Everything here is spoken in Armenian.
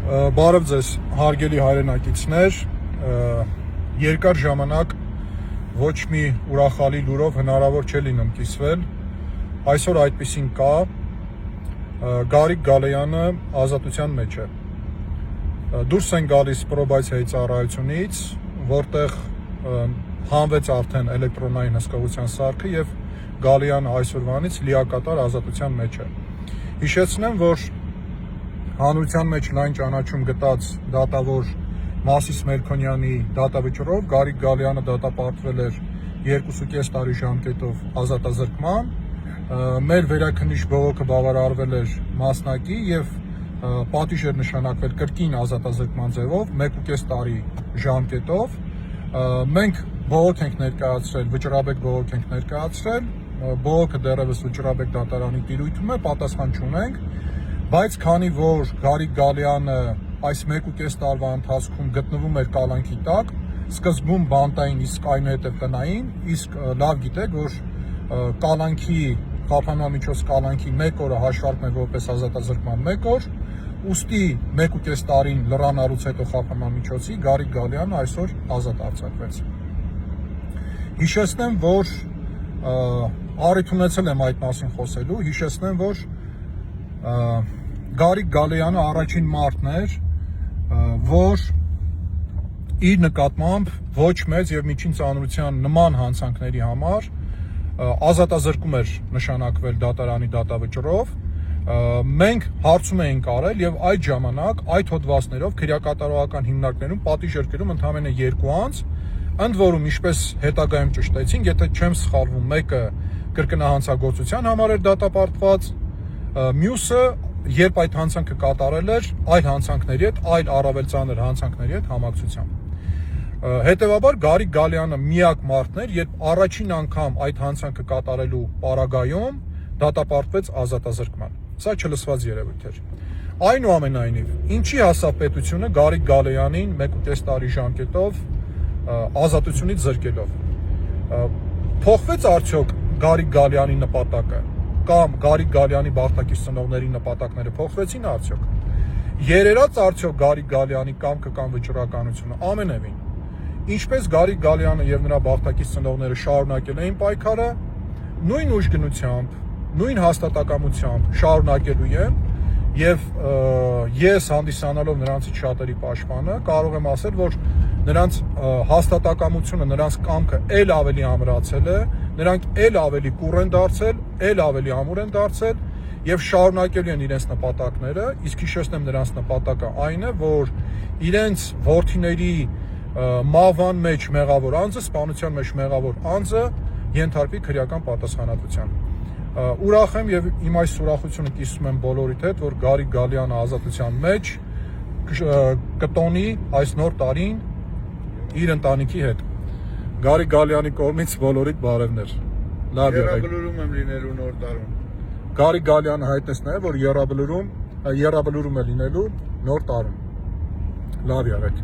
Բարև ձեզ, հարգելի հայրենակիցներ, երկար ժամանակ ոչ մի ուրախալի լուրով հնարավոր չէ լինում կիսվել, այսօր այդպիսին կա, Գարիկ Գալեյանը ազատության մեջ է, դուրս են գալիս պրոբացիայի ծառայությունից, որտեղ հանվեց արդեն էլեկտրոնային հսկողության սարքը և Գալեյանը այսօրվանից լիակատար ազատության մեջ է, հիշեցնեմ, որ հանրության մեջ լայն ճանաչում գտած դատավոր Մասիս Մելքոնյանի դատավճռով Գարիկ Գալեյանը դատապարտվել էր 2.5 տարի ժամկետով ազատազրկման, մեր վերաքննիչ բողոքը բավարարվել էր մասնակի և պատիժ էր նշանակվել կրկին ազատազրկման ձևով 1.5 տարի ժամկետով, մենք բողոք ենք ներկայացրել, վճռաբեկ բողոք ենք ներկայացրել, բողոքը դեռևս վճռաբեկ դատարանի տիրույթում է, պատասխան չունենք, բայց քանի որ Գարիկ Գալեյանը այս 1.5 տարվա ընթացքում գտնվում էր կալանքի տակ, սկզբում բանտային, իսկ այնուհետև տնային, իսկ լավ գիտեք, որ կալանքի, խափանամիջոց կալանքի 1 օրը հաշվարկվում է որպես ազատազրկման 1 օր, ուստի 1.5 տարին լրանալուց հետո խափանամիջոցի Գարիկ Գալեյանը այսօր ազատ արձակվեց։ Հիշեցնեմ, որ առիթ ունեցել եմ այդ մասին խոսելու, հիշեցնեմ, որ Գարիկ Գալեյանը առաջին մարդն էր, որ իր նկատմամբ ոչ մեծ և միջին ծանրության նման հանցանքների համար ազատազրկում էր նշանակվել դատարանի դատավճռով, մենք հարցում էինք արել և այդ ժամանակ այդ հոդվածներով քրեակատարողական հիմնարկներում պատիժ էր կրում ընդամենը 2 անձ, ընդ որում ինչպես հետագայում ճշտեցինք, եթե չեմ սխալվում, մեկը կրկնահանցագործության համար էր դատապարտված, մյուսը երբ այդ հանցանքը կատարել էր այլ հանցանքների հետ, այլ առավել ծանր հանցանքների հետ համակցությամբ։ Հետևաբար Գարիկ Գալեյանը միակ մարդն էր, երբ առաջին անգամ այդ հանցանքը կատարելու պարագայում դատապարտվեց ազատազրկման։ Սա չլսված երևույթ էր։ Այնուամենայնիվ, ինչի հասավ պետությունը Գարիկ Գալեյանին 1.5 տարի ժամկետով ազատությունից զրկելով։ Փոխվեց արդյոք Գարիկ Գալեյանի նպատակը կամ Գարիկ Գալեյանի բաղթակից ծնողների նպատակները փոխվեցին արդյոք։ Երերաց արդյոք Գարիկ Գալեյանի կամքը կամ վճռականությունը, ամենևին։ Ինչպես Գարիկ Գալեյանը և նրա բաղթակից ծնողները շարունակել էին պայքարը, նույն ուժգնությամբ, նույն հաստատակամությամբ շարունակելու են և ես հանդիսանալով նրանցից շատերի պաշտպանը կարող եմ ասել, որ նրանց հաստատակամությունը, նրանց կամքը էլ ավելի ամրացել է, նրանք էլ ավելի կուռ են դարձել, էլ ավելի ամուր են դարձել և շարունակելու են իրենց նպատակները, իսկ հիշեցնեմ նրանց նպատակը այն է, որ իրենց որդիների մահվան մեջ մեղավոր անձը, սպանության մեջ մեղավոր անձը ենթարկվի քրեական պատասխանատվության։ Ուրախ եմ և իմ այս ուրախությունը կիսում եմ բոլորիդ հետ, որ Գարիկ Գալեյանը ազատության մեջ կտոնի այս նոր տարին իր ընտանիքի հետ։ Գարիկ Գալեյանի կողմից բոլորիդ բարևներ։ Լավ եղեք։ Եռաբլուրում եմ լինելու նոր տարում։ Գարիկ Գալեյանը հայտնեց նաև, որ եռաբլուրում է լինելու նոր տարում։ Լավ եղեք։